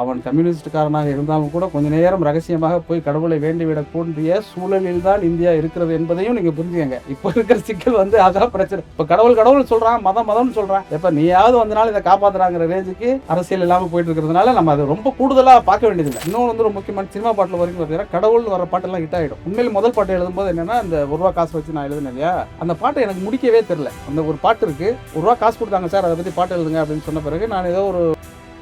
அவன் கம்யூனிஸ்ட்காரனாக இருந்தாலும் கூட கொஞ்ச நேரம் ரகசியமாக போய் கடவுளை வேண்டிவிடக்கூடிய சூழலில் தான் இந்தியா இருக்கிறது என்பதையும் நீங்க புரிஞ்சுக்கங்க. இப்போ இருக்கிற சிக்கல் வந்து அதான் பிரச்சனை. இப்போ கடவுள் கடவுள் சொல்றான், மதம் மதம்னு சொல்றான். எப்ப நீயாவது வந்தனால இதை காப்பாத்துறாங்கிற ரேஞ்சுக்கு அரசியல் இல்லாமல் போயிட்டு இருக்கிறதுனால நம்ம அதை ரொம்ப கூடுதலா பார்க்க வேண்டியதில்லை. இன்னொன்று வந்து ஒரு முக்கியமான சினிமா பாட்டில் வரைக்கும் பார்த்தீங்கன்னா கடவுள் வர பாட்டெல்லாம் ஹிட் ஆகிடும். உண்மையில் முதல் பாட்டு எழுதும்போது என்னன்னா அந்த ஒரு ரூபா காசு வச்சு நான் எழுதுனேன் இல்லையா, அந்த பாட்டை எனக்கு முடிக்கவே தெரியல. அந்த ஒரு பாட்டு இருக்கு, ஒரு ரூபா காசு கொடுத்தாங்க சார் அதை பற்றி பாட்டு எழுதுங்க அப்படின்னு சொன்ன பிறகு நான் ஏதோ ஒரு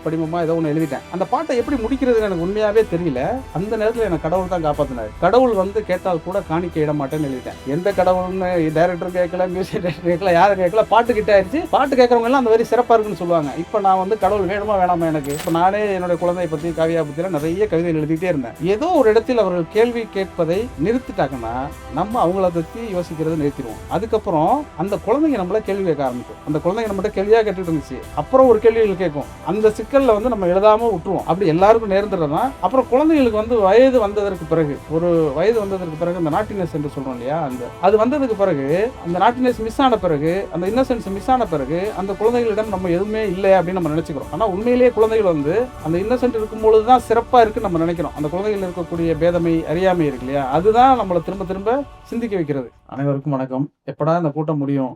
படிமமா ஏதோ ஒன்று எழுதிட்டேன். அந்த பாட்டை எப்படி முடிக்கிறதுன்னு எனக்கு உண்மையாவே தெரியல. அந்த நேரத்தில் எனக்கு கடவுள் தான் காப்பாற்றினார். கடவுள் வந்து கேட்டால் கூட காணிக்க இட மாட்டேன்னு எழுதிட்டேன். எந்த கடவுள்னு டைரக்டர் கேட்கல, மியூசிக் டைரக்டர் கேட்கல, யாரும் கேட்கல. பாட்டு கிட்ட ஆயிடுச்சு. பாட்டு கேட்கறவங்க எல்லாம் அந்த வரி சிறப்பாக இருக்குன்னு சொல்லுவாங்க. இப்போ நான் வந்து கடவுள் வேணுமா வேணாமா எனக்கு. இப்போ நானே என்னுடைய குழந்தையை பற்றி காவியா பற்றிலாம் நிறைய கவிதைகள் எழுதிட்டே இருந்தேன். ஏதோ ஒரு இடத்தில் அவர்கள் கேள்வி கேட்பதை நிறுத்திட்டாங்கன்னா நம்ம அவங்கள பற்றி யோசிக்கிறத நிறுத்திடுவோம். அதுக்கப்புறம் அந்த குழந்தைங்க நம்மள கேள்வி கேட்க ஆரம்பிக்கும். அந்த குழந்தைங்க நம்மகிட்ட கேள்வியாக கேட்டுட்டு இருந்துச்சு. அப்புறம் ஒரு கேள்விகள் கேட்கும். அந்த சிக்கல்ல வந்து நம்ம எழுதாம விட்டுருவோம். அப்படி எல்லாருக்கும் நேர்ந்துடுறதா. அப்புறம் குழந்தைகளுக்கு வந்து வயது வந்ததற்கு பிறகு, ஒரு வயது வந்ததற்கு பிறகு அந்த நாட்டினஸ் என்று சொல்றோம் இல்லையா, அந்த அது வந்ததுக்கு பிறகு, அந்த நாட்டினஸ் மிஸ் ஆன பிறகு, அந்த இன்னசென்ஸ் மிஸ் ஆன பிறகு அந்த குழந்தைகளிடம் நம்ம எதுவுமே இல்லை அப்படின்னு நம்ம நினைச்சுக்கிறோம். ஆனா உண்மையிலேயே குழந்தைகள் வந்து அந்த இன்னசென்ட் இருக்கும்பொழுது தான் சிறப்பா இருக்குன்னு நம்ம நினைக்கிறோம். அந்த குழந்தைகள் இருக்கக்கூடிய பேதமை, அறியாமை இருக்கு இல்லையா, அதுதான் நம்மளை திரும்ப திரும்ப சிந்திக்க வைக்கிறது. அனைவருக்கும் வணக்கம். எப்படா இந்த கூட்டம் முடியும்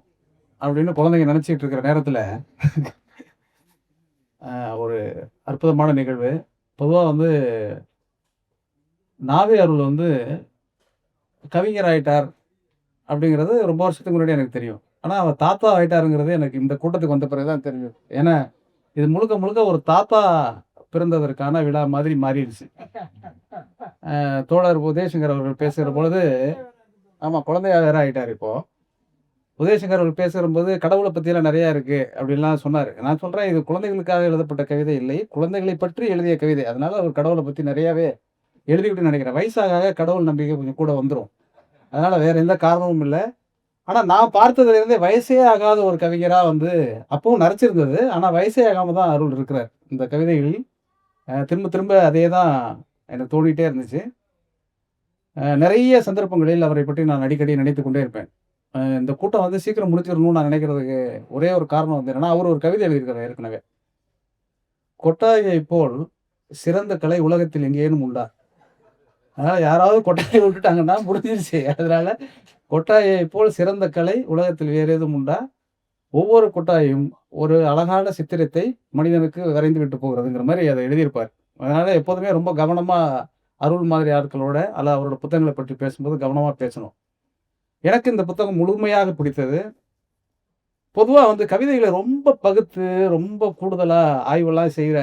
அப்படின்னு குழந்தைங்க நினைச்சிட்டு இருக்கிற நேரத்துல ஒரு அற்புதமான நிகழ்வு. பொதுவாக வந்து நாவே அருள் வந்து கவிஞர் ஆயிட்டார் அப்படிங்கிறது ரொம்ப வருஷத்துக்கு முன்னாடி எனக்கு தெரியும். ஆனால் அவர் தாத்தா ஆயிட்டாருங்கிறது எனக்கு இந்த கூட்டத்துக்கு வந்த பிறகு தான் தெரியும். ஏன்னா இது முழுக்க முழுக்க ஒரு தாத்தா பிறந்ததற்கான விழா மாதிரி மாறிடுச்சு. தோழர் உதயசங்கர் அவர்கள் பேசுகிற பொழுது, ஆமாம் குழந்தையா வேற ஆயிட்டார் இப்போ. உதயசங்கர் அவர்கள் பேசும்போது கடவுளை பற்றியெல்லாம் நிறையா இருக்குது அப்படின்லாம் சொன்னார். நான் சொல்கிறேன், இது குழந்தைகளுக்காக எழுதப்பட்ட கவிதை இல்லை, குழந்தைகளை பற்றி எழுதிய கவிதை. அதனால அவர் கடவுளை பற்றி நிறையாவே எழுதிக்கிட்டு நினைக்கிறேன். வயசாக கடவுள் நம்பிக்கை கொஞ்சம் கூட வந்துடும். அதனால் வேறு எந்த காரணமும் இல்லை. ஆனால் நான் பார்த்ததுலேருந்தே வயசே ஆகாத ஒரு கவிஞராக வந்து அப்பவும் நரைச்சிருந்தது. ஆனால் வயசே ஆகாமல் தான் அருள் இருக்கிறார் இந்த கவிதைகளில். திரும்ப திரும்ப அதே தான் எனக்கு தோணிகிட்டே இருந்துச்சு. நிறைய சந்தர்ப்பங்களில் அவரை பற்றி நான் அடிக்கடி நினைத்து கொண்டே இருப்பேன். இந்த கூட்டம் வந்து சீக்கிரம் முடிச்சிடணும்னு நான் நினைக்கிறதுக்கு ஒரே ஒரு காரணம் வந்து என்னன்னா, அவர் ஒரு கவிதை எழுதியிருக்காரு ஏற்கனவே. கொட்டாயை போல் சிறந்த கலை உலகத்தில் எங்கேனும் உண்டா? அதனால யாராவது கொட்டாயை விட்டுட்டாங்கன்னா முடிஞ்சிருச்சு. அதனால கொட்டாயை போல் சிறந்த கலை உலகத்தில் வேறு ஏதும் உண்டா? ஒவ்வொரு கொட்டாயும் ஒரு அழகான சித்திரத்தை மனிதனுக்கு வரைந்து விட்டு போகிறதுங்கிற மாதிரி அதை எழுதியிருப்பார். அதனால எப்போதுமே ரொம்ப கவனமா அருள் மாதிரி ஆட்களோட அல்ல அவரோட புத்தகங்களை பற்றி பேசும்போது கவனமா பேசணும். எனக்கு இந்த புத்தகம் முழுமையாக பிடித்தது. பொதுவா வந்து கவிதைகளை ரொம்ப பகுத்து, ரொம்ப கூடுதலா ஆய்வெல்லாம் செய்ற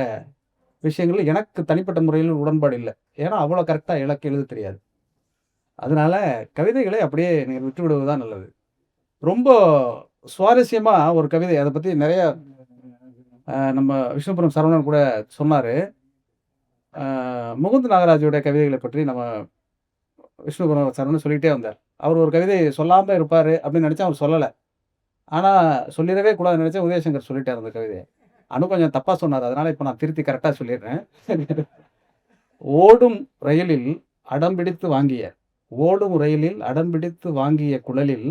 விஷயங்கள்ல எனக்கு தனிப்பட்ட முறையில் உடன்பாடு இல்ல. ஏன்னா, அவ்வளோ கரெக்ட்டா எனக்கு எழுத தெரியாது. அதனால கவிதைகளை அப்படியே நீங்க விட்டு விடுவது தான் நல்லது. ரொம்ப சுவாரஸ்யமா ஒரு கவிதை, அத பத்தி நெறைய நம்ம விஷ்ணுபுரம் சரவணன் கூட சொன்னாரு. அ முகுந்த் நாகராஜோட கவிதைகள பற்றி நம்ம விஷ்ணுபுரம் சரவணன் சொல்லிட்டே வந்தார். அவர் ஒரு கவிதை சொல்லாம இருப்பாரு அப்படின்னு நெனச்சேன், அவர் சொல்லல. ஆனா, சொல்லிறவே கூடாதுன்னு நெனச்சேன். உதயசங்கர் சொல்லிட்டாரு அந்த கவிதைய. அனு கொஞ்சம் தப்பா சொன்னாரு. அதனால இப்ப நான் திருத்தி கரெக்ட்டா சொல்லிர்றேன். ஓடும் ரயிலில் அடம்பிடித்து வாங்கிய ஓடும் ரயிலில் அடம்பிடித்து வாங்கிய குழலில்,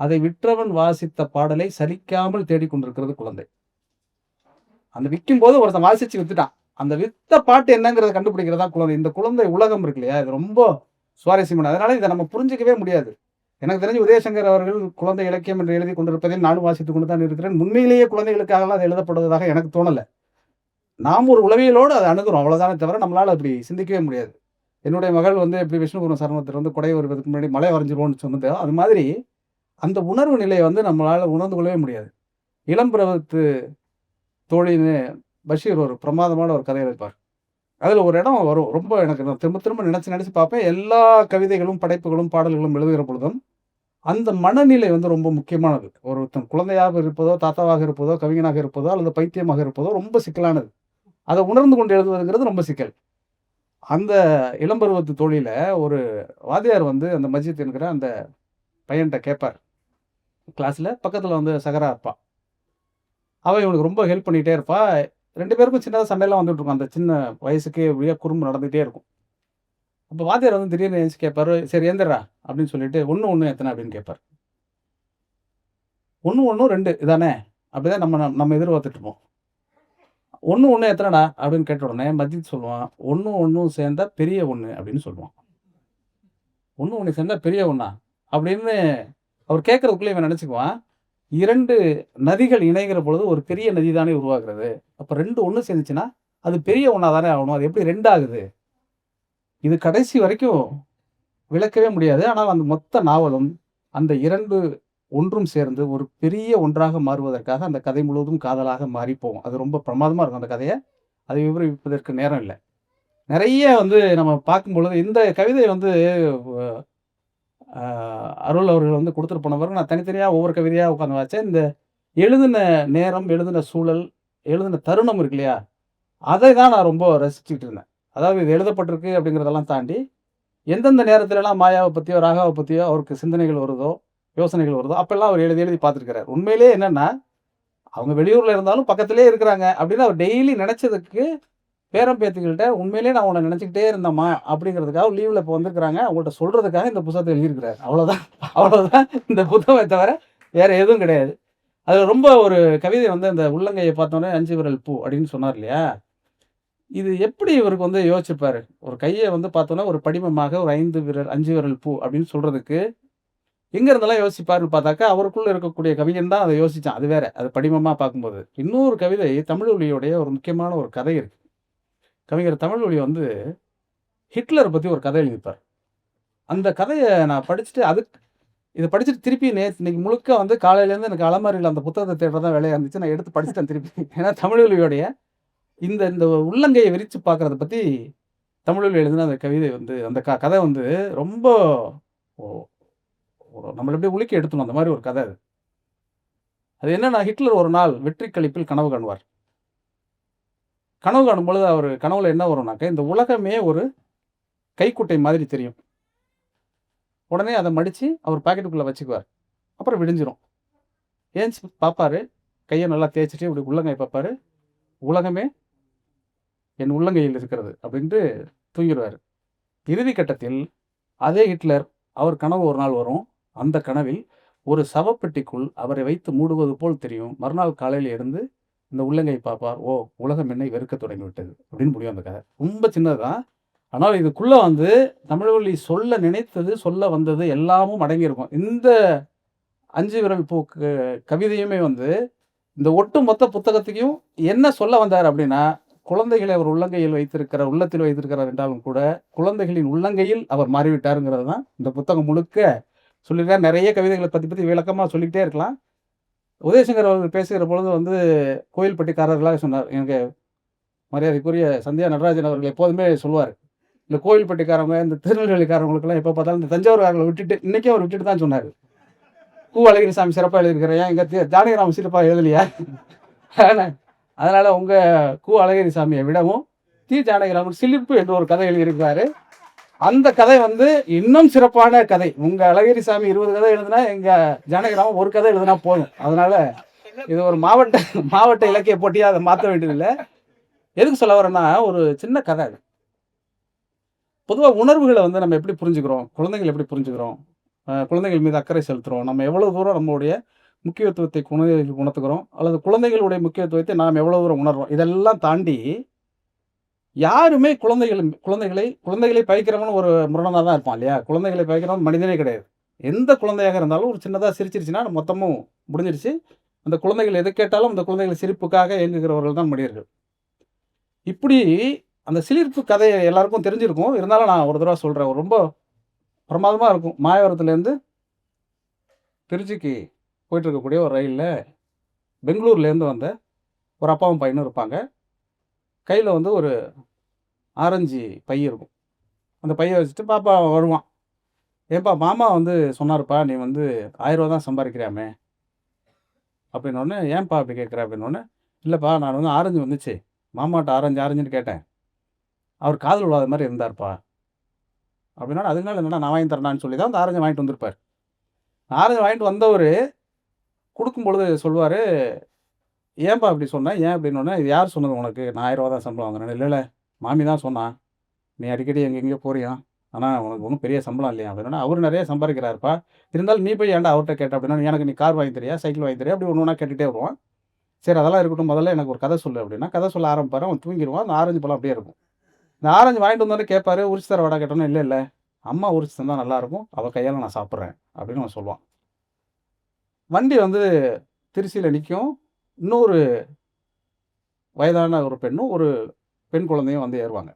அதை விற்றவன் வாசித்த பாடலை சலிக்காமல் தேடிக் கொண்டிருக்கிறது குழந்தை. அந்த விக்கும்போது ஒருத்தன் வாசிச்சு வித்துட்டான். அந்த வித்த பாட்டு என்னங்கிறத கண்டுபிடிக்கிறது தான் குழந்தை. இந்த குழந்தை உலகம் இருக்கு இல்லையா? இது ரொம்ப சுவாரஸ்யமானது. அதனால இத நம்ம புரிஞ்சுக்கவே முடியாது. எனக்கு தெரிஞ்சு உதயசங்கர் அவர்கள் குழந்தை இலக்கியம் என்று எழுதிக் கொண்டிருப்பதில் நானும் வாசித்துக் கொண்டு தான் இருக்கிறேன். உண்மையிலேயே குழந்தைகளுக்காகலாம் அது எழுதப்படுவதாக எனக்கு தோணல. நாம் ஒரு உளவியலோடு அதை அணுகுறோம். அவ்வளவுதானே தவிர நம்மளால அப்படி சிந்திக்கவே முடியாது. என்னுடைய மகள் வந்து எப்படி விஷ்ணுபுரம் சரவணத்துல வந்து கொடை வருவதற்கு முன்னாடி மழை வரைஞ்சிருவோம்னு சொன்னதோ, அது மாதிரி அந்த உணர்வு நிலையை வந்து நம்மளால உணர்ந்து கொள்ளவே முடியாது. இளம் பருவத்து தோழின்னு பஷீர் ஒரு பிரமாதமான ஒரு கதை எழுதியிருப்பார். அதுல ஒரு இடம் வரும். ரொம்ப எனக்கு நான் திரும்ப திரும்ப நினைச்சு பார்ப்பேன். எல்லா கவிதைகளும், படைப்புகளும், பாடல்களும் எழுதுகிற பொழுதும் அந்த மனநிலை வந்து ரொம்ப முக்கியமானது. ஒருத்தன் குழந்தையாக இருப்பதோ, தாத்தாவாக இருப்பதோ, கவிஞனாக இருப்பதோ அல்லது பைத்தியமாக இருப்பதோ ரொம்ப சிக்கலானது. அதை உணர்ந்து கொண்டு எழுதுவதுங்கிறது ரொம்ப சிக்கல். அந்த இளம் பருவத்து தோழியில ஒரு வாத்தியார் வந்து அந்த மஜித் என்கிற அந்த பையன்ட்ட கேட்பார். கிளாஸ்ல பக்கத்துல வந்து சகரா இருப்பா. அவ இவனுக்கு ரொம்ப ஹெல்ப் பண்ணிட்டே இருப்பா. 2 பேருக்கும் சின்னதா சண்டைலாம் வந்துட்டு இருக்கும். அந்த சின்ன வயசுக்கே இப்படியே குறும்பு நடந்துட்டே இருக்கும். அப்ப வாத்தியார் வந்து திடீர்னு எந்திரிச்சு கேட்பாரு, "சரி எந்திர்றா" அப்படின்னு சொல்லிட்டு, "1 1 எத்தனை?" அப்படின்னு கேட்பாரு. 1 1 2 இதானே? அப்படிதான் நம்ம நம்ம எதிர்பார்த்துட்டு இருப்போம். 1 1 எத்தனடா? அப்படின்னு கேட்ட உடனே மஜித் சொல்லுவான். 1 1ம் சேர்ந்தா பெரிய 1 அப்படின்னு சொல்லுவான். 1 1 சேர்ந்தா பெரிய 1ஆ? அப்படின்னு அவர் கேட்கறதுக்குள்ள இவன் நினைச்சுக்குவான். 2 நதிகள் இணைகிற பொழுது ஒரு பெரிய நதி தானே உருவாகிறது. அப்ப 2 ஒண்ணு சேர்ந்துச்சுன்னா, அது பெரிய 1 தானே ஆகணும். அது எப்படி 2 ஆகுது? இது கடைசி வரைக்கும் விளக்கவே முடியாது. ஆனால் அந்த மொத்த நாவலும் அந்த 2 ஒன்றும் சேர்ந்து ஒரு பெரிய ஒன்றாக மாறுவதற்காக அந்த கதை முழுவதும் காதலாக மாறி போகும். அது ரொம்ப பிரமாதமா இருக்கும் அந்த கதைய. அதை விவரிப்பதற்கு நேரம் இல்ல. நெறைய வந்து நம்ம பார்க்கும்பொழுது இந்த கவிதை வந்து அ அருள் அவர்கள் வந்து குடுத்துட்டு போன பிறகு நான் தனித்தனியா ஒவ்வொரு கவிதையா உட்கார்ந்து வாச்சேன். இந்த எழுதின நேரம், எழுதின சூழல், எழுதின தருணம் இருக்கு இல்லையா? அதை தான் நான் ரொம்ப ரசிச்சுட்டு இருந்தேன். அதாவது இது எழுதப்பட்டிருக்கு அப்படிங்கிறதெல்லாம் தாண்டி, எந்தெந்த நேரத்துலலாம் மாயாவ பத்தியோ, ராகாவ பத்தியோ அவருக்கு சிந்தனைகள் வருதோ, யோசனைகள் வருதோ, அப்பல்லாம் அவர் எழுதி எழுதி பார்த்துருக்கிறார். உண்மையிலேயே என்னன்னா, அவங்க வெளியூர்ல இருந்தாலும் பக்கத்திலேயே இருக்கிறாங்க அப்படின்னு அவர் டெய்லி நெனச்சதுக்கு பேரன், பேத்திகள்ட்ட உண்மையிலேயே நான் உன்ன நெனச்சுக்கிட்டே இருந்தேன்ம்மா அப்படிங்கிறதுக்காக லீவ்ல இப்போ வந்திருக்கிறாங்க. அவங்கள்ட்ட சொல்றதுக்காக இந்த புத்தகத்த எழுதியிருக்கிறாரு. அவ்வளோதான். அவ்வளோதான் இந்த புத்தகமே தவிர வேற எதுவும் கிடையாது. அதுல ரொம்ப ஒரு கவிதை வந்து அந்த உள்ளங்கைய பார்த்தோனே 5 விரல் பூ அப்படின்னு சொன்னார் இல்லையா? இது எப்படி இவருக்கு வந்து யோசிச்சிருப்பாரு? ஒரு கைய வந்து பார்த்தோனே ஒரு படிமமாக ஒரு 5 விரல் 5 விரல் பூ அப்படின்னு சொல்றதுக்கு எங்க இருந்தெல்லாம் யோசிப்பாருன்னு பார்த்தாக்கா, அவருக்குள்ள இருக்கக்கூடிய கவிஞன் தான் அத யோசிச்சான். அது வேற. அது படிமமா பார்க்கும்போது. இன்னொரு கவிதை தமிழொலியுடைய ஒரு முக்கியமான ஒரு கதை இருக்கு. கவிஞர் தமிழொலி வந்து ஹிட்லர பத்தி ஒரு கதை எழுதியிருப்பார். அந்த கதைய நான் படிச்சுட்டு இத படிச்சுட்டு திருப்பி இன்னைக்கு முழுக்க வந்து காலையிலேருந்து எனக்கு அலமாரியில அந்த புத்தகத்த தேடுறது தான் வேலையா இருந்துச்சு. நான் எடுத்து படிச்சுட்டேன் திருப்பி. ஏன்னா தமிழொலியுடைய இந்த இந்த உள்ளங்கைய விரிச்சு பார்க்கிறத பத்தி தமிழில் எழுதின அந்த கவிதை வந்து அந்த கதை வந்து ரொம்ப ஒ ஒரு நம்மள அப்படியே உலுக்கி எடுத்துரும். அந்த மாரி ஒரு கதை அது. அது என்னன்னா, ஹிட்லர் ஒரு நாள் வெற்றி களிப்பில் கனவு காணுவார். கனவு காணும்பொழுது அவரு கனவுல என்ன வரும்னாக்க, இந்த உலகமே ஒரு கைக்குட்டை மாதிரி தெரியும். உடனே அத மடிச்சு அவர் பாக்கெட்டுக்குள்ள வச்சுக்குவார். அப்புறம் விடிஞ்சிரும். ஏந்திச்சு பாப்பாரு. கைய நல்லா தேய்ச்சுட்டு இப்படி உள்ளங்கைய பாப்பாரு. உலகமே என் உள்ளங்கையில் இருக்கிறது அப்படின்ட்டு தூங்கிருவாரு. இறுதி கட்டத்தில் அதே ஹிட்லர் அவர் கனவு ஒரு நாள் வரும். அந்த கனவில் ஒரு சவப்பெட்டிக்குள் அவரை வைத்து மூடுவது போல் தெரியும். மறுநாள் காலையில எழுந்து இந்த உள்ளங்கை பார்ப்பார். ஓ! உலகம் என்னை வெறுக்கத் தொடங்கிவிட்டது அப்படின்னு முடியும் அந்த கதை. ரொம்ப சின்னது தான். ஆனால் இதுக்குள்ள வந்து தமிழ்வழி சொல்ல நினைத்தது, சொல்ல வந்தது எல்லாமும் அடங்கியிருக்கும். இந்த 5 விரல் பூ கவிதையுமே வந்து இந்த ஒட்டுமொத்த புத்தகத்தையும் என்ன சொல்ல வந்தார் அப்படின்னா, குழந்தைகளை அவர் உள்ளத்தில் வைத்திருக்கிறார் என்றாலும் கூட, குழந்தைகளின் உள்ளங்கையில் அவர் மாறிவிட்டாருங்கிறது தான் இந்த புத்தகம் முழுக்க சொல்லியிருக்கார். நெறைய கவிதைகள பத்தி விளக்கமா சொல்லிக்கிட்டே இருக்கலாம். உதயசங்கர் அவர்கள் பேசுகிற பொழுது வந்து கோயில்பட்டிக்காரர்களாக சொன்னார். எனக்கு மரியாதைக்குரிய சந்தியா நடராஜன் அவர்கள் எப்போதுமே சொல்லுவாரு. இந்த கோயில்பட்டிக்காரவங்க, இந்த திருநெல்வேலிக்காரவங்களுக்கெல்லாம் எப்ப பார்த்தாலும் இந்த தஞ்சாவூர்காரங்கள விட்டுட்டு இன்னைக்கும் அவர் விட்டுட்டு தான் சொன்னாரு. கு. அழகிரிசாமி சிறப்பா எழுதியிருக்கிறார். ஏன் இங்க ஜானகிராமன் சிறப்பா எழுதலையா? அதனால உங்க கு. அழகிரிசாமியை விடவும் தி. ஜானகிராமன் சிலிர்ப்பு என்று ஒரு கதை எழுதியிருக்கிறாரு. அந்த கதை வந்து இன்னும் சிறப்பான கதை. உங்க அழகிரிசாமி 20 கதை எழுதுனா, எங்க ஜானகிராமன் ஒரு கதை எழுதுனா போதும். அதனால இது ஒரு மாவட்ட இலக்கிய போட்டியா அதை மாற்ற வேண்டியதில்ல. எதுக்கு சொல்ல வரேன்னா, ஒரு சின்ன கதை அது. பொதுவா உணர்வுகள வந்து நம்ம எப்படி புரிஞ்சுக்கிறோம்? குழந்தைகள் எப்படி புரிஞ்சுக்கிறோம்? குழந்தைகள் மீது அக்கறை செலுத்துறோம். நம்ம எவ்வளவு தூரம் நம்மளுடைய முக்கியத்துவத்தை குழந்தைகளுக்கு உணர்த்துகிறோம்? அல்லது குழந்தைகளுடைய முக்கியத்துவத்தை நாம் எவ்வளவு தூரம் உணர்றோம்? இதெல்லாம் தாண்டி யாருமே குழந்தைகளை பகைக்கிறவன் ஒரு முரணனா தான் இருப்பான் இல்லையா? குழந்தைகளை பகைக்கிறவன் மனிதனே கிடையாது. எந்த குழந்தையாக இருந்தாலும் ஒரு சின்னதா சிரிச்சிருச்சுன்னா மொத்தமும் முடிஞ்சிருச்சு. அந்த குழந்தைகள் எத கேட்டாலும் அந்த குழந்தைகள் சிரிப்புக்காக ஏங்குகிறவர்கள் தான் மனிதர்கள். இப்படி அந்த சிலிர்ப்பு கதை எல்லாருக்கும் தெரிஞ்சிருக்கும். இருந்தாலும் நான் ஒரு தடவ சொல்றேன். ரொம்ப பிரமாதமா இருக்கும். மாயவரத்துலேருந்து திருச்சிக்கு போயிட்டு இருக்கக்கூடிய ஒரு ரயில்ல பெங்களூர்லேருந்து வந்த ஒரு அப்பாவும் பையனும் இருப்பாங்க. கையில வந்து ஒரு ஆரஞ்சு பை இருக்கும். அந்த பைய வச்சுட்டு பாப்பா வருவான். "ஏன்பா மாமா வந்து சொன்னாருப்பா, நீ வந்து ரூ. 1000 தான் சம்பாரிக்கிறியாமே" அப்படின்னோனே, "ஏன்பா அப்படி கேட்குற?" அப்படின்னோனே, "இல்லப்பா நான் வந்து ஆரஞ்சு வந்துச்சு. மாமாட்ட ஆரஞ்சுன்னு கேட்டேன். அவர் காதுல விழாத மாரி இருந்தாருப்பா" அப்படின்னோனே, "அதுனால என்னடா நான் வாங்கி தரேனான்னு" சொல்லி தான் அந்த ஆரஞ்ச வாங்கிட்டு வந்திருப்பாரு. ஆரஞ்சு வாங்கிட்டு வந்தவரு குடுக்கும்பொழுது சொல்லுவாரு, "ஏன்பா அப்படி சொன்ன? ஏன்?" அப்படின்னோனே, "இது யார் சொன்னது உனக்கு? நான் ரூ. 1000 தான் சம்பளம் வாங்குறேன்னு." "இல்ல மாமி தான் சொன்னா. நீ அடிக்கடி எங்கெங்கேயோ போறியாம். ஆனா உனக்கு ஒண்ணும் பெரிய சம்பளம் இல்லையாம்." அப்படின்னோனே, "அவரு நெறைய சம்பாரிக்கிறாருப்பா. இருந்தாலும் நீ போய் ஏன்டா அவர்ட்ட கேட்ட?" அப்படின்னா, "எனக்கு நீ கார் வாங்கி தரியா? சைக்கிள் வாங்கி தரியா?" அப்படி ஒண்ணு ஒண்ணா கேட்டுட்டே வருவான். சரி அதெல்லாம் இருக்கட்டும், முதல்ல எனக்கு ஒரு கதை சொல்லு அப்படின்னா, கதை சொல்ல ஆரம்பிப்பாரு. அவன் தூங்கிருவான். அந்த ஆரஞ்சு பழம் அப்படியே இருக்கும். இந்த ஆரஞ்சு வாங்கிட்டு வந்தோனே கேட்பாரு, "உரிச்சு தரவாடா?" கேட்டோனே, "இல்ல, இல்ல. அம்மா உரிச்சு தந்தா நல்லாயிருக்கும். அவ கையால நான் சாப்பிடுறேன்." அப்படின்னு அவன் சொல்லுவான். வண்டி வந்து திருச்சியில நிக்கும். இன்னொரு வயதான ஒரு பெண்ணும், ஒரு பெண் குழந்தையும் வந்து ஏறுவாங்க.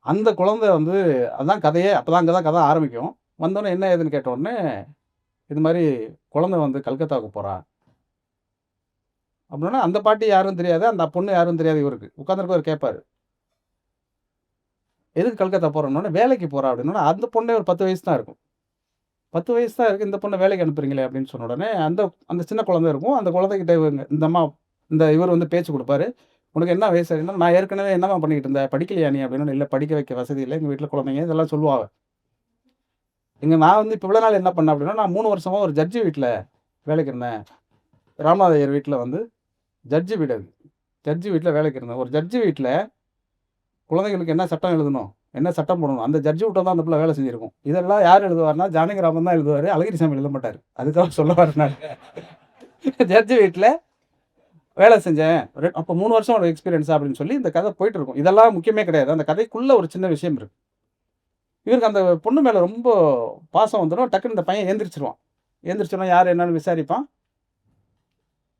அந்த குழந்தை வந்து அதான் கதையே. அப்பதான் அங்க தான் கதை ஆரம்பிக்கும். வந்தோனே என்ன ஏதுன்னு கேட்ட உடனே, இது மாரி குழந்தை வந்து கல்கத்தாவுக்கு போறா. அப்படின்னோனே அந்த பாட்டி யாருன்னு தெரியாது. அந்த பொண்ணு யாருன்னு தெரியாது இவருக்கு. உட்கார்ந்திருக்கவரு கேட்பாரு. "எதுக்கு கல்கத்தா போறன்னோனே, வேலைக்கு போறா" அப்படின்னோனே, அந்த பொண்ணே ஒரு 10 வயசு தான் இருக்கும். 10 வயசு தான் இருக்கு. இந்த பொண்ண வேலைக்கு அனுப்புறீங்களே அப்படின்னு சொன்ன உடனே, அந்த அந்த சின்ன குழந்தை இருக்கும். அந்த குழந்தைகிட்ட இவங்க இந்த அம்மா இவர் வந்து பேச்சு குடுப்பாரு. "உனக்கு என்ன வயசு?" அப்படின்னா, "நான் ஏற்கனவே என்னம்மா பண்ணிக்கிட்டு இருந்த? படிக்கலையா நீ?" அப்படின்னோனே, "இல்ல படிக்க வைக்க வசதி இல்ல. எங்க வீட்ல குழந்தைங்க" இதெல்லாம் சொல்லுவா அவ. நான் வந்து இப்ப இவ்வளோ நாள் என்ன பண்ணேன் அப்படின்னா, நான் 3 வருஷமா ஒரு ஜட்ஜி வீட்ல வேலைக்கு இருந்தேன். ராமநாத ஐயர் வீட்ல வந்து ஜட்ஜி வீடு அது. ஜட்ஜி வீட்ல வேலைக்கு இருந்தேன். ஒரு ஜட்ஜி வீட்ல குழந்தைகளுக்கு என்ன சட்டம் எழுதணும்? என்ன சட்டம் போடணும்? அந்த ஜட்ஜி வீட்ல தான் அந்த புள்ள வேலை செஞ்சிருக்கும். இதெல்லாம் யார் எழுதுவார்ன்னா, ஜானகிராமன் தான் எழுதுவாரு. அழகிரிசாமி எழுத மாட்டாரு. அதுக்காக சொல்ல வரேன் நானு. ஜட்ஜி வீட்ல வேலை செஞ்சேன். அப்ப 3 வருஷம் ஒரு எக்ஸ்பீரியன்ஸா அப்படின்னு சொல்லி இந்த கதை போயிட்டு இருக்கும். இதெல்லாம் முக்கியமே கிடையாது. அந்த கதைக்குள்ள ஒரு சின்ன விஷயம் இருக்கு. இவருக்கு அந்த பொண்ணு மேல ரொம்ப பாசம் வந்துரும். டக்குனு இந்த பையன் எந்திரிச்சுருவான். எந்திரிச்சோனே யார் என்னன்னு விசாரிப்பான்.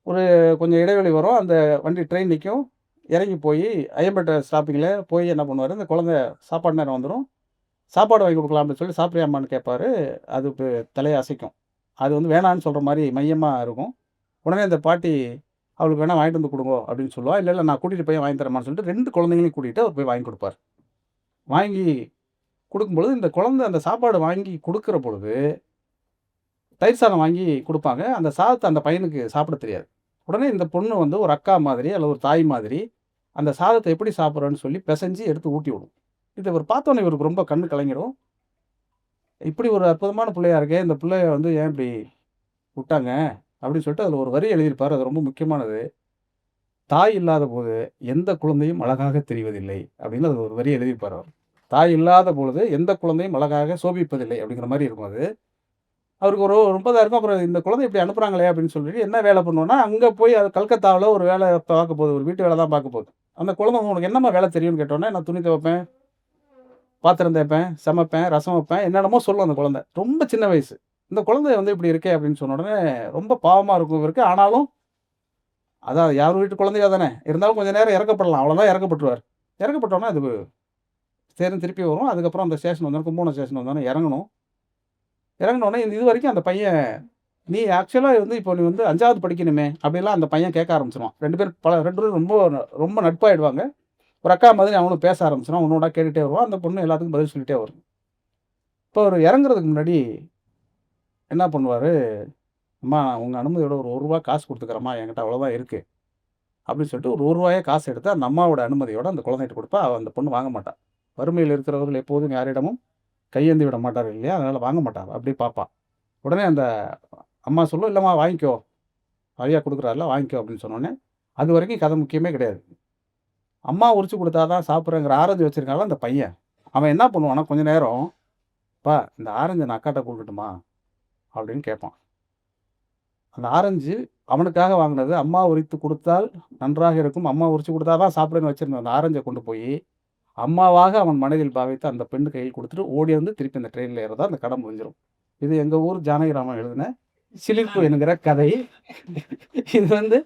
ஒரு கொஞ்சம் இடைவெளி வரும். அந்த வண்டி ட்ரெயின் நிக்கும். இறங்கி போயி ஐயம்பேட்டை ஸ்டாப்பிங்ல போய் என்ன பண்ணுவாரு, இந்த குழந்தை சாப்பாடு நேரம் வந்துரும். சாப்பாடு வாங்கி குடுக்கலாம் அப்படின்னு சொல்லி, "சாப்பிடுறியாம்மான்னு?" கேட்பாரு. அது தலைய அசைக்கும். அது வந்து வேணான்னு சொல்ற மாரி மையமா இருக்கும். உடனே அந்த பாட்டி, "அவளுக்கு வேணா வாங்கிட்டு வந்து குடுங்கோ" அப்படின்னு சொல்லுவா. "இல்ல, இல்ல நான் கூட்டிட்டு போய் வாங்கி தரேம்மான்னு" சொல்லிட்டு 2 குழந்தைங்களையும் கூட்டிட்டு அவர் போய் வாங்கி குடுப்பாரு. வாங்கி குடுக்கும்பொழுது, இந்த குழந்தை அந்த சாப்பாடு வாங்கி குடுக்குற பொழுது, தயிர் சாதம் வாங்கி குடுப்பாங்க. அந்த சாதத்த அந்த பையனுக்கு சாப்பிட தெரியாது. உடனே இந்த பொண்ணு வந்து ஒரு அக்கா மாதிரி அல்லது ஒரு தாய் மாதிரி, அந்த சாதத்த எப்படி சாப்பிடுறன்னு சொல்லி பெசஞ்சு எடுத்து ஊட்டி விடும். இத இவரு பார்த்தோனே இவருக்கு ரொம்ப கண்ணு கலங்கிரும். இப்படி ஒரு அற்புதமான பிள்ளையா இருக்கே! இந்த பிள்ளைய வந்து ஏன் இப்படி விட்டாங்க? அப்படின்னு சொல்லிட்டு அதில ஒரு வரி எழுதியிருப்பாரு. அது ரொம்ப முக்கியமானது. "தாய் இல்லாதபோது எந்த குழந்தையும் அழகாக தெரிவதில்லை." அப்படின்னு அதில ஒரு வரி எழுதியிருப்பாரு அவரு. தாய் இல்லாத பொழுது எந்த குழந்தையும் அழகாக சோபிப்பதில்லை அப்படிங்கிற மாரி இருக்கும் அது. அவருக்கு ஒரு ரொம்ப இதா இருக்கும். அப்புறம் இந்த குழந்தை இப்படி அனுப்புறாங்களே அப்படின்னு சொல்லிட்டு என்ன வேலை பண்ணுவோம்னா, அங்க போய் அது கல்கத்தாவுல ஒரு வேலை பார்க்க போகுது. ஒரு வீட்டு வேலை தான் பார்க்க போகுது. அந்த குழந்தை "உனக்கு என்னம்மா வேலை தெரியும்னு?" கேட்டோனே, "நான் துணி துவைப்பேன், பாத்திரம் தேய்ப்பேன், சமைப்பேன், ரசம் வைப்பேன்." என்னென்னமோ சொல்லும் அந்த குழந்தை. ரொம்ப சின்ன வயசு. இந்த குழந்தை வந்து இப்படி இருக்கே அப்படின்னு சொன்ன உடனே, ரொம்ப பாவமா இருக்கும் இவருக்கு. ஆனாலும் அதான் யார் வீட்டு குழந்தையோ தானே! இருந்தாலும் கொஞ்சம் நேரம் இரக்கப்படலாம். அவ்வளோதான் இரக்கப்பட்டுருவாரு. இரக்கப்பட்டோனே அது சரின்னு திருப்பி வரும். அதுக்கப்புறம் அந்த ஸ்டேஷன் வந்தோனே கும்பகோணம் ஸ்டேஷன் வந்தோனே இறங்கணும். இறங்குனோனே இதுவரைக்கும் அந்த பையன், "நீ ஆக்சுவலா வந்து இப்போ நீ வந்து 5வது படிக்கணுமே!" அப்படிலாம் அந்த பையன் கேட்க ஆரம்பிச்சுருவான். 2 பேரும் ரொம்ப ரொம்ப நட்பாயிடுவாங்க. ஒரு அக்கா மாதிரி அவனும் பேச ஆரம்பிச்சுருவான். ஒண்ணு ஒண்ணா கேட்டுட்டே வருவான். அந்த பொண்ணு எல்லாத்துக்கும் பதில் சொல்லிட்டே வரும். இப்போ அவரு இறங்குறதுக்கு முன்னாடி என்ன பண்ணுவாரு, "அம்மா உங்க அனுமதியோட ஒரு ரூ. 1 காசு குடுத்துக்கிறேம்மா. என்கிட்ட அவ்வளோதான் இருக்கு." அப்படின்னு சொல்லிட்டு ஒரு ரூ. 1 காசு எடுத்து அந்த அம்மாவோட அனுமதியோட அந்த குழந்தைட்ட குடுப்பா. அந்த பொண்ணு வாங்க மாட்டா. வறுமையில இருக்கிறவர்கள் எப்போதும் யாரிடமும் கையேந்தி விட மாட்டார்கள் இல்லையா? அதனால வாங்க மாட்டா. அப்படியே பாப்பா. உடனே அந்த அம்மா சொல்லும், "இல்லம்மா வாங்கிக்கோ. ஐயா குடுக்குறார்ல வாங்கிக்கோ" அப்படின்னு சொன்னோனே, அதுவரைக்கும் கதை முக்கியமே கிடையாது. அம்மா உரிச்சு குடுத்தா தான் சாப்பிடுறேங்கிற ஆரஞ்சு வச்சிருக்கான்ல அந்த பையன். அவன் என்ன பண்ணுவான்னா, கொஞ்ச நேரம், "அப்பா இந்த ஆரஞ்ச நான் அக்காட்ட குடுக்கட்டுமா?" அப்படின்னு கேட்பான். அந்த ஆரஞ்சு அவனுக்காக வாங்குனது. அம்மா உரித்து குடுத்தால் நன்றாக இருக்கும். அம்மா உரிச்சு குடுத்தா தான் சாப்பிடுவேன்னு வச்சிருந்த அந்த ஆரஞ்ச கொண்டு போயி, அம்மாவாக அவன் மனதில் பாவித்து அந்த பெண்ணு கையில் குடுத்துட்டு ஓடி வந்து திருப்பி அந்த ட்ரெயின்ல ஏறுறதா அந்த கதை முடிஞ்சிரும். இது எங்க ஊர் ஜானகிராமன் எழுதின சிலிர்ப்பு என்கிற கதை. இது வந்து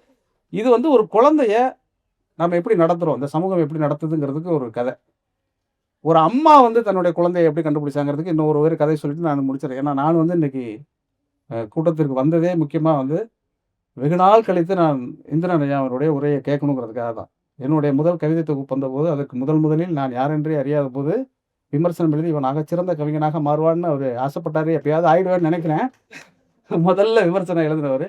இது வந்து ஒரு குழந்தைய நம்ம எப்படி நடத்துறோம்? இந்த சமூகம் எப்படி நடத்துதுங்கிறதுக்கு ஒரு கதை. ஒரு அம்மா வந்து தன்னுடைய குழந்தைய எப்படி கண்டுபிடிச்சாங்கிறதுக்கு இன்னும் ஒரு கதை சொல்லிட்டு நான் முடிச்சுர்றேன். ஏன்னா நான் வந்து இன்னைக்கு கூட்டத்திற்கு வந்ததே முக்கியமா வந்து வெகு நாள் கழித்து நான் இந்திரன் ஐயா அவருடைய உரைய கேட்கணுங்கிறதுக்காக தான். என்னுடைய முதல் கவிதை தொகுப்பு வந்தபோது, அதற்கு முதலில் நான் யாரென்றே அறியாதபோது, விமர்சனம் எழுதி இவன் ஆகச்சிறந்த கவிஞனாக மாறுவான்னு அவரு ஆசைப்பட்டாரு. எப்பயாவது ஆயிடுவேன்னு நெனைக்கிறேன். முதல்ல விமர்சனம் எழுதினவரு.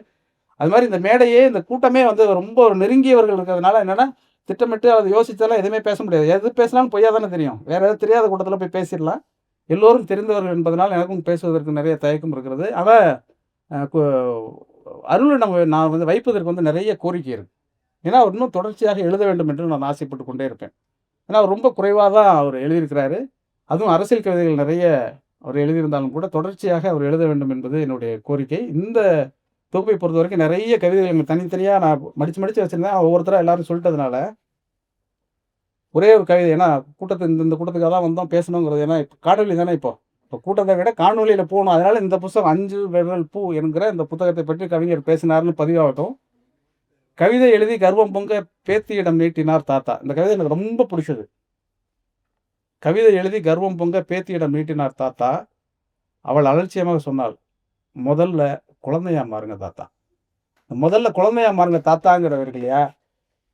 அது மாரி இந்த மேடையே, இந்த கூட்டமே வந்து ரொம்ப ஒரு நெருங்கியவர்கள் இருக்கிறதுனால என்னன்னா, திட்டமிட்டு அத யோசிச்செல்லாம் எதுவுமே பேச முடியாது. எது பேசினாலும் பொய்யா தானே தெரியும். வேற ஏதாவது தெரியாத கூட்டத்தில போய் பேசிறலாம். எல்லோரும் தெரிந்தவர்கள் என்பதனால் எனக்கும் பேசுவதற்கு நெறைய தயக்கம் இருக்கிறது. ஆனா, அ கு அருள் நான் வந்து வைப்பதற்கு வந்து நெறைய கோரிக்கை இருக்கு. ஏன்னா, அவர் இன்னும் தொடர்ச்சியாக எழுத வேண்டும் என்று நான் ஆசைப்பட்டுக் கொண்டே இருப்பேன். ஏன்னா, அவர் ரொம்ப குறைவா தான் அவர் எழுதியிருக்கிறாரு. அதுவும் அரசியல் கவிதைகள் நெறைய அவர் எழுதியிருந்தாலும் கூட, தொடர்ச்சியாக அவர் எழுத வேண்டும் என்பது என்னுடைய கோரிக்கை. இந்த தொகுப்பை பொறுத்தவரைக்கும் நிறைய கவிதைகள் தனித்தனியாக நான் மடித்து வச்சுருந்தேன். ஒவ்வொருத்தராக எல்லாரும் சொல்லிட்டதுனால ஒரே ஒரு கவிதை. ஏன்னா இந்த கூட்டத்துக்காக தான் வந்தோம் பேசணுங்கிறது. ஏன்னா இப்போ காணொலி தானே இப்போ கூட்டத்தை விட காணொலியில் போகணும். அதனால இந்த புத்தகம் 5 விரல் பூ என்கிற இந்த புத்தகத்தை பற்றி கவிஞர் பேசினார்னு பதிவாகட்டும். கவிதை எழுதி கர்வம் பொங்க பேத்தியிடம் நீட்டினார் தாத்தா. இந்த கவிதை எனக்கு ரொம்ப பிடிச்சது. கவிதை எழுதி கர்வம் பொங்க பேத்தியிடம் நீட்டினார் தாத்தா. அவள் அலட்சியமாக சொன்னாள், முதல்ல குழந்தையா மாறுங்க தாத்தா. முதல்ல குழந்தையா மாறுங்க தாத்தாங்கிறவர் இல்லையா,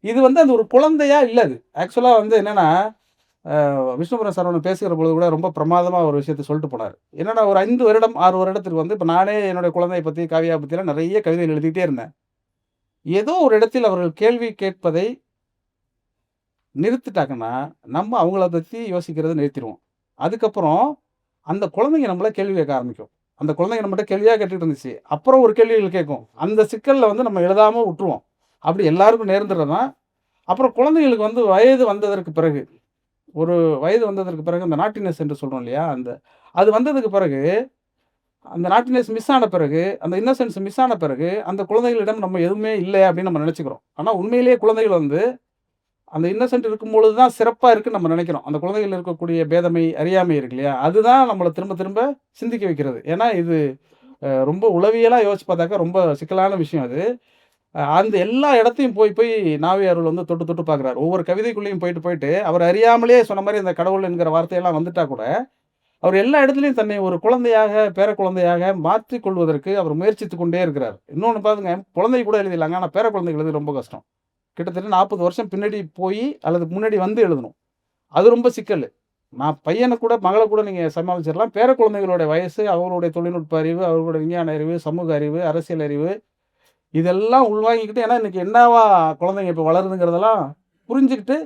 இது அந்த ஒரு குழந்தையா இல்லை. அது ஆக்சுவலாக என்னென்னா, விஷ்ணுபுரம் சரவணன் பேசுகிற பொழுது கூட ரொம்ப பிரமாதமாக ஒரு விஷயத்தை சொல்லிட்டு போனார். என்னென்னா, ஒரு 5 வருடம் 6 வருடத்துக்கு இப்போ நானே என்னுடைய குழந்தையை பற்றி காவியா பற்றிலாம் நிறைய கவிதைகள் எழுதிக்கிட்டே இருந்தேன். ஏதோ ஒரு இடத்தில் அவர்கள் கேள்வி கேட்பதை நிறுத்திட்டாங்கன்னா, நம்ம அவங்கள பற்றி யோசிக்கிறத நிறுத்திடுவோம். அதுக்கப்புறம் அந்த குழந்தைங்க நம்மள கேள்வி கேட்க ஆரம்பிக்கும். அந்த குழந்தைங்க நம்மகிட்ட கேள்வியாக கேட்டுட்டு இருந்துச்சு. அப்புறம் ஒரு கேள்விகள் கேட்கும். அந்த சிக்கலில் நம்ம எழுதாமல் விட்டுருவோம். அப்படி எல்லாருக்கும் நேர்ந்துடுறதான். அப்புறம் குழந்தைங்களுக்கு வயது வந்ததற்கு பிறகு, ஒரு வயது வந்ததற்கு பிறகு அந்த நாட்டினஸ் என்று சொல்கிறோம் இல்லையா, அது வந்ததுக்கு பிறகு, அந்த நாட்டினஸ் மிஸ் ஆன பிறகு, அந்த இன்னசென்ஸ் மிஸ் ஆன பிறகு, அந்த குழந்தைகளிடம் நம்ம எதுவுமே இல்லை அப்படின்னு நம்ம நினச்சிக்கிறோம். ஆனால் உண்மையிலேயே குழந்தைகள் அந்த இன்னசென்ட் இருக்கும்பொழுது தான் சிறப்பாக இருக்குன்னு நம்ம நினைக்கிறோம். அந்த குழந்தைகள் இருக்கக்கூடிய பேதமை, அறியாமை இருக்கு இல்லையா, அதுதான் நம்மளை திரும்ப திரும்ப சிந்திக்க வைக்கிறது. ஏன்னா இது ரொம்ப உளவியலாக யோசிச்சு பார்த்தாக்கா ரொம்ப சிக்கலான விஷயம் அது. அந்த எல்லா இடத்தையும் போய் நாவியார்கள் தொட்டு தொட்டு பார்க்குறாரு. ஒவ்வொரு கவிதைக்குள்ளேயும் போயிட்டு அவர் அறியாமலே சொன்ன மாதிரி அந்த கடவுள் என்கிற வார்த்தையெல்லாம் வந்துட்டா கூட, அவர் எல்லா இடத்துலையும் தன்னை ஒரு குழந்தையாக, பேர குழந்தையாக மாற்றிக்கொள்வதற்கு அவர் முயற்சித்து கொண்டே இருக்கிறார். இன்னொன்று பாருங்க, குழந்தை கூட எழுதிடலாங்க, ஆனால் பேர குழந்தைகள் எழுதி ரொம்ப கஷ்டம். கிட்டத்தட்ட 40 வருஷம் பின்னாடி போய் அல்லது முன்னாடி எழுதணும். அது ரொம்ப சிக்கல். நான் பையனை கூட மகளை கூட நீங்கள் சமாளிச்சிடலாம். பேர குழந்தைகளோட வயசு, அவங்களுடைய தொழில்நுட்ப அறிவு, அவர்களுடைய விஞ்ஞான அறிவு, சமூக அறிவு, அரசியல் அறிவு, இதெல்லாம் உள்வாங்கிக்கிட்டு, ஏன்னா இன்னைக்கு என்னவா குழந்தைங்க இப்போ வளருதுங்கிறதெல்லாம் புரிஞ்சுக்கிட்டு,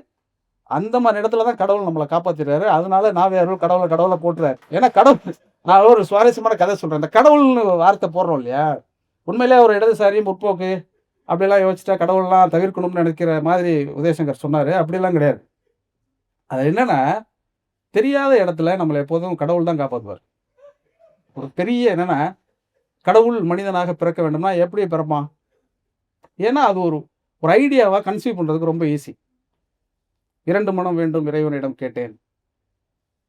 அந்த மாதிரி இடத்துல தான் கடவுள் நம்மளை காப்பாற்றிடுறாரு. அதனால நாவியார்கள் கடவுளை போட்டுறாரு. ஏன்னா கடவுள், நான் ஒரு சுவாரஸ்யமான கதை சொல்கிறேன். இந்த கடவுள்னு வார்த்தை போடுறோம் இல்லையா, உண்மையிலே ஒரு இடதுசாரி, முற்போக்கு அப்படிலாம் யோசிச்சா கடவுள்லாம் தவிர்க்கணும்னு நினைக்கிற மாதிரி உதயசங்கர் சொன்னார். அப்படிலாம் கிடையாது. அது என்னன்னா, தெரியாத இடத்துல நம்மளை எப்போதும் கடவுள் தான் காப்பாற்றுவார். ஒரு பெரிய என்னன்னா, கடவுள் மனிதனாக பிறக்க வேண்டும்னா எப்படி பிறப்பான்? ஏன்னா அது ஒரு ஐடியாவாக கன்சீவ் பண்ணுறதுக்கு ரொம்ப ஈஸி. 2 மனம் வேண்டும் இறைவனிடம் கேட்டேன்.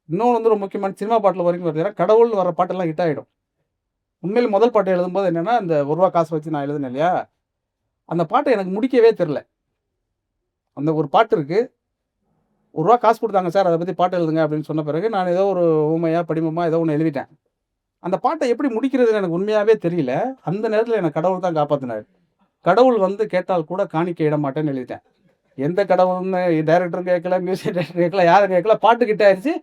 இன்னொன்று ரொம்ப முக்கியமான சினிமா பாட்டில் வரைக்கும் பார்த்தீங்கன்னா, கடவுள்னு வர பாட்டெல்லாம் ஹிட் ஆகிடும். உண்மையில் முதல் பாட்டு எழுதும்போது என்னென்னா, இந்த ₹1 காசு வச்சு நான் எழுதுனேன் இல்லையா, அந்த பாட்டை எனக்கு முடிக்கவே தெரில. அந்த ஒரு பாட்டு இருக்குது, ₹1 காசு கொடுத்தாங்க சார், அதை பற்றி பாட்டு எழுதுங்க அப்படின்னு சொன்ன பிறகு நான் ஏதோ ஒரு ஊமையா படிமமாக ஏதோ ஒன்று எழுதிட்டேன். அந்த பாட்டை எப்படி முடிக்கிறதுன்னு எனக்கு உண்மையாகவே தெரியல. அந்த நேரத்தில் எனக்கு கடவுள் தான் காப்பாற்றினார். கடவுள் கேட்டால் கூட காணிக்க இட மாட்டேன்னு எழுதிட்டேன். எந்த கடவுள்னு டைரக்டரும் கேட்கல, மியூசிக் டைரக்டர் கேட்கல, யாரும் கேட்கல. பாட்டு கிட்ட ஆயிடுச்சு.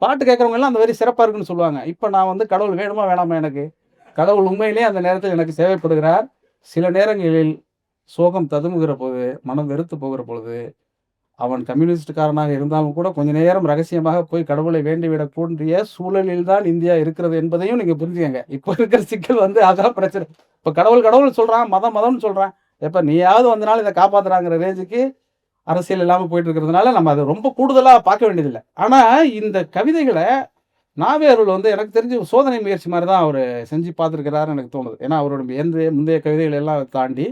பாட்டு கேட்குறவங்க எல்லாம் அந்த வரி சிறப்பாக இருக்குன்னு சொல்லுவாங்க. இப்போ நான் கடவுள் வேணுமா வேணாமா எனக்கு? கடவுள் உண்மையிலேயே அந்த நேரத்தில் எனக்கு தேவைப்படுகிறார். சில நேரங்களில் சோகம் ததும்புகிற போது, மனம் வெறுத்து போகிற பொழுது, அவன் கம்யூனிஸ்ட்காரனாக இருந்தாலும் கூட கொஞ்ச நேரம் ரகசியமாக போய் கடவுளை வேண்டிவிடக் கூடிய சூழலில் தான் இந்தியா இருக்கிறது என்பதையும் நீங்கள் புரிஞ்சுக்கங்க. இப்போ இருக்கிற சிக்கல் அதான் பிரச்சனை. இப்போ கடவுள் சொல்கிறான், மதம்னு சொல்கிறான். எப்போ நீயாவது வந்தனால இதை காப்பாற்றுறாங்கிற ரேஞ்சுக்கு அரசியல் இல்லாமல் போயிட்டு இருக்கிறதுனால நம்ம அதை ரொம்ப கூடுதலாக பார்க்க வேண்டியதில்லை. ஆனால் இந்த கவிதைகளை நாவியார்கள் எனக்கு தெரிஞ்சு சோதனை முயற்சி மாதிரி தான் அவர் செஞ்சு பார்த்துருக்கிறாருன்னு எனக்கு தோணுது. ஏன்னா அவரோட முந்தைய கவிதைகள் எல்லாம் தாண்டி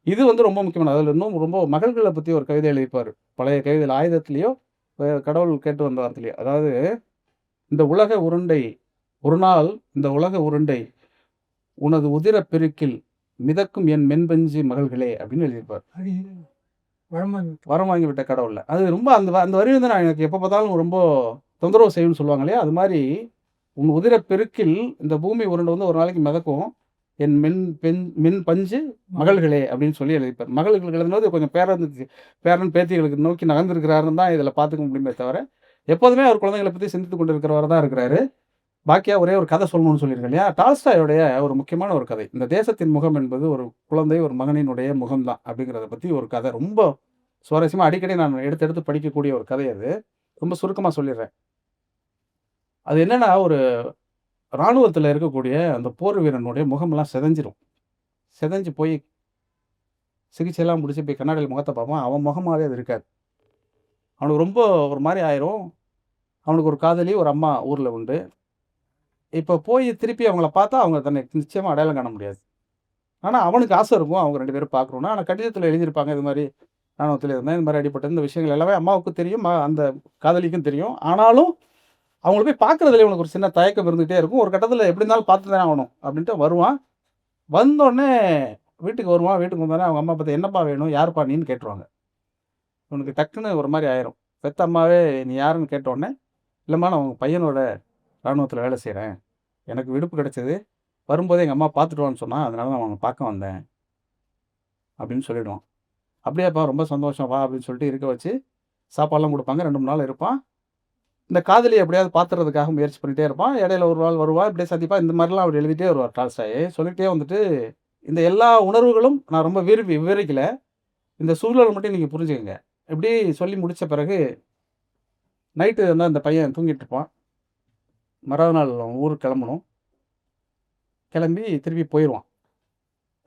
இது ரொம்ப முக்கியமானது. அதில் இன்னும் ரொம்ப மகள்களை பற்றி ஒரு கவிதை எழுதிப்பார். பழைய கவிதைகள் ஆயுதத்துலேயோ கடவுள் கேட்டு வந்த வார்த்தையிலையோ, அதாவது இந்த உலக உருண்டை ஒரு நாள், இந்த உலக உருண்டை உனது உதிர பெருக்கில் மிதக்கும் என் மென்பஞ்சு மகள்களே அப்படின்னு எழுதியிருப்பார். வரம் வாங்கி விட்ட கடவுள்ல அது ரொம்ப அந்த வரி நான் எனக்கு எப்போ பார்த்தாலும் ரொம்ப தொந்தரவு செய்யும்னு சொல்லுவாங்க இல்லையா, அது மாதிரி உன் உதிர பெருக்கில் இந்த பூமி உருண்டை ஒரு நாளைக்கு மிதக்கும் என் மென் பஞ்சு மகள்களே அப்படின்னு சொல்லி எழுதிப்பார். மகள்களுக்கு எழுதுனது கொஞ்சம் பேரன் பேத்திகளுக்கு நோக்கி நகர்ந்துருக்கிறாருன்னு தான் இதில் பார்த்துக்க முடியுமே தவிர, எப்போதுமே அவர் குழந்தைகளை பற்றி சிந்தித்து கொண்டு இருக்கிறவர் தான் இருக்கிறாரு. பாக்கியா ஒரே ஒரு கதை சொல்லணும்னு சொல்லியிருக்கேன் இல்லையா, டால்ஸ்டாயோடைய ஒரு முக்கியமான ஒரு கதை, இந்த தேசத்தின் முகம் என்பது ஒரு குழந்தை, ஒரு மகனினுடைய முகம்தான் அப்படிங்கிறத பற்றி ஒரு கதை. ரொம்ப சுவாரஸ்யமாக அடிக்கடி நான் எடுத்து படிக்கக்கூடிய ஒரு கதை. அது ரொம்ப சுருக்கமாக சொல்லிடுறேன். அது என்னென்னா, ஒரு இராணுவத்தில் இருக்கக்கூடிய அந்த போர் வீரனுடைய முகமெல்லாம் செதஞ்சு போய் சிகிச்சையெல்லாம் முடிச்சு போய் கண்ணாடியில் முகத்தை பார்ப்பான். அவன் முகமாகவே அது இருக்காது. அவனுக்கு ரொம்ப ஒரு மாதிரி ஆயிரும். அவனுக்கு ஒரு காதலி, ஒரு அம்மா ஊரில் உண்டு. இப்போ போய் திருப்பி அவங்கள பார்த்தா அவங்க தன்னை நிச்சயமாக அடையாளம் காண முடியாது. ஆனா அவனுக்கு ஆசை இருக்கும். அவங்க 2 பேரும் பார்க்கணும்னு. ஆனா கடிதத்தில எழுதியிருப்பாங்க. இது மாரி ராணுவத்தில இருந்தேன். இந்த மாரி அடிபட்டது. இந்த விஷயங்கள் எல்லாமே அம்மாவுக்கும் தெரியும். அந்த காதலிக்கும் தெரியும். ஆனாலும் அவங்கள போய் பார்க்குறதுல இவனுக்கு ஒரு சின்ன தயக்கம் இருந்துகிட்டே இருக்கும். ஒரு கட்டத்தில எப்படி இருந்தாலும் பார்த்து தானே ஆகணும் அப்படின்ட்டு வருவான். வந்தோனே வீட்டுக்கு வருவான். வீட்டுக்கு வந்தோனே அவங்க அம்மா பார்த்து, "என்னப்பா வேணும்? யாருப்பா நீன்னு?" கேட்டுருவாங்க. இவனுக்கு டக்குன்னு ஒரு மாரி ஆயிரும். பெத்த அம்மாவே நீ யாருன்னு கேட்டோனே, "இல்லம்மா நான் உங்க பையனோட ராணுவத்தில வேலை செய்றேன். எனக்கு விடுப்பு கிடைச்சது. வரும்போது எங்க அம்மா பார்த்துட்டு வான்னு சொன்னா. அதனால நான் உன்ன பார்க்க வந்தேன்." அப்படின்னு சொல்லிடுவான். "அப்படியாப்பா ரொம்ப சந்தோஷம். வா" அப்படின்னு சொல்லிட்டு இருக்க வச்சு, சாப்பாடுலாம் குடுப்பாங்க. 2, 3 நாள் இருப்பான். இந்த காதலிய எப்படியாவது பார்த்துறதுக்காக முயற்சி பண்ணிட்டே இருப்பான். இடையில ஒரு நாள் வருவா, இப்படியே சந்திப்பா. இந்த மாரிலாம் அவர் எழுதிட்டே வருவார் டால்ஸ்டாய். சொல்லிட்டே வந்துட்டு, இந்த எல்லா உணர்வுகளும் நான் ரொம்ப விரும்பி விவரிக்கல. இந்த சூழல மட்டும் நீங்க புரிஞ்சுக்கங்க. இப்படி சொல்லி முடிச்ச பிறகு, நைட்டு வந்து அந்த பையன் தூங்கிட்டு இருப்பான். மறாவது நாள் அவன் ஊருக்கு கிளம்பணும். கிளம்பி திருப்பி போயிருவான்.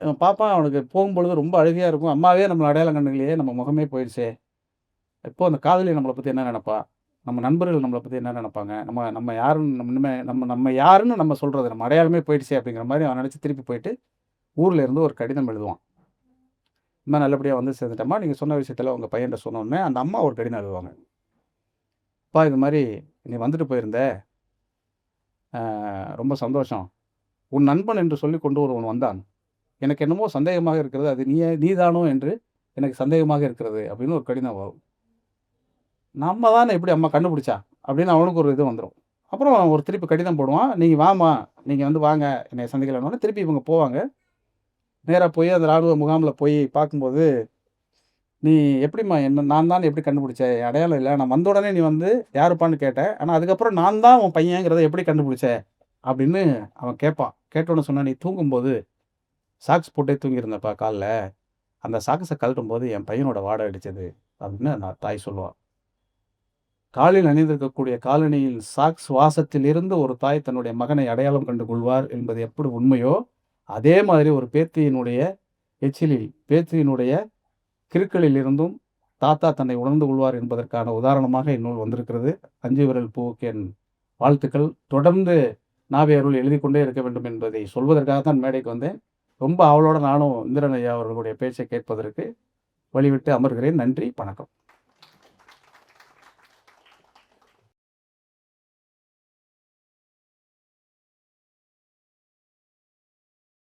இவன் பார்ப்பான் அவனுக்கு போகும்பொழுது ரொம்ப அழுகையா இருக்கும். அம்மாவே நம்மள அடையாளம் கண்டுக்கலையே! நம்ம முகமே போயிடுச்சே! இப்போ அந்த காதலி நம்மள பத்தி என்ன நெனப்பா? நம்ம நண்பர்கள் நம்மள பத்தி என்ன நெனப்பாங்க? நம்ம நம்ம யாருன்னு நம்ம இனிமே நம்ம யாருன்னு நம்ம சொல்றது. நம்ம அடையாளமே போயிடுச்சே! அப்படிங்கிற மாரி அவன் நெனச்சு திருப்பி போயிட்டு, ஊர்ல இருந்து ஒரு கடிதம் எழுதுவான். இந்த மாரி நல்லபடியா வந்து சேர்ந்துட்டேம்மா. நீங்க சொன்ன விஷயத்துல உங்க பையன்ட்ட சொன்னோனே, அந்த அம்மா ஒரு கடிதம் எழுதுவாங்க. "அப்பா இது மாரி நீ வந்துட்டு போயிருந்த. ரொம்ப சந்தோஷம். உன் நண்பன் என்று சொல்லிக் கொண்டு ஒருவன் வந்தான். எனக்கு என்னமோ சந்தேகமாக இருக்கிறது. அது நீதானோ என்று எனக்கு சந்தேகமாக இருக்கிறது." அப்படின்னு ஒரு கடிதம் வரும். நம்ம தானே எப்படி அம்மா கண்டுபிடிச்சா? அப்படின்னு அவனுக்கு ஒரு இது வந்துரும். அப்புறம் ஒரு திருப்பி கடிதம் போடுவான். "நீங்க வாம்மா, நீங்க வந்து வாங்க என்னைய சந்திக்கலான்னோனே" திருப்பி இவங்க போவாங்க. நேரா போய் அந்த ராணுவ முகாம்ல போய் பார்க்கும்போது, "நீ எப்படிம்மா என்ன நான் தான் எப்படி கண்டுபிடிச்ச? என் அடையாளம் இல்ல. நான் வந்த உடனே நீ வந்து யாருப்பான்னு கேட்ட. ஆனா அதுக்கப்புறம் நான் தான் உன் பையன்ங்கிறத எப்படி கண்டுபிடிச்ச?" அப்படின்னு அவன் கேட்பான். கேட்டோனே சொன்னா, "நீ தூங்கும்போது சாக்ஸ் போட்டே தூங்கியிருந்தப்பா கால்ல. அந்த சாக்ஸ கழட்டும்போது என் பையனோட வாடை அடிச்சது." அப்படின்னு அந்த தாய் சொல்லுவா. காலில் அணிந்திருக்கக்கூடிய காலணியில் சாக்ஸ் வாசத்தில் இருந்து ஒரு தாய் தன்னுடைய மகனை அடையாளம் கண்டு கொள்வார் என்பது எப்படி உண்மையோ, அதே மாதிரி ஒரு பேத்தியினுடைய எச்சிலில், பேத்தியினுடைய கிறுக்களில் இருந்தும் தாத்தா தன்னை உணர்ந்து கொள்வார் என்பதற்கான உதாரணமாக இந்நூல் வந்திருக்கிறது. 5 விரல் பூவுக்கு என் வாழ்த்துக்கள். தொடர்ந்து நாவே அருள் எழுதிக் கொண்டே இருக்க வேண்டும் என்பதை சொல்வதற்காக தான் மேடைக்கு வந்தேன். ரொம்ப ஆவலோட நானும் இந்திரன் ஐயா அவர்களுடைய பேச்சை கேட்பதற்கு வழிவிட்டு அமர்கிறேன். நன்றி, வணக்கம்.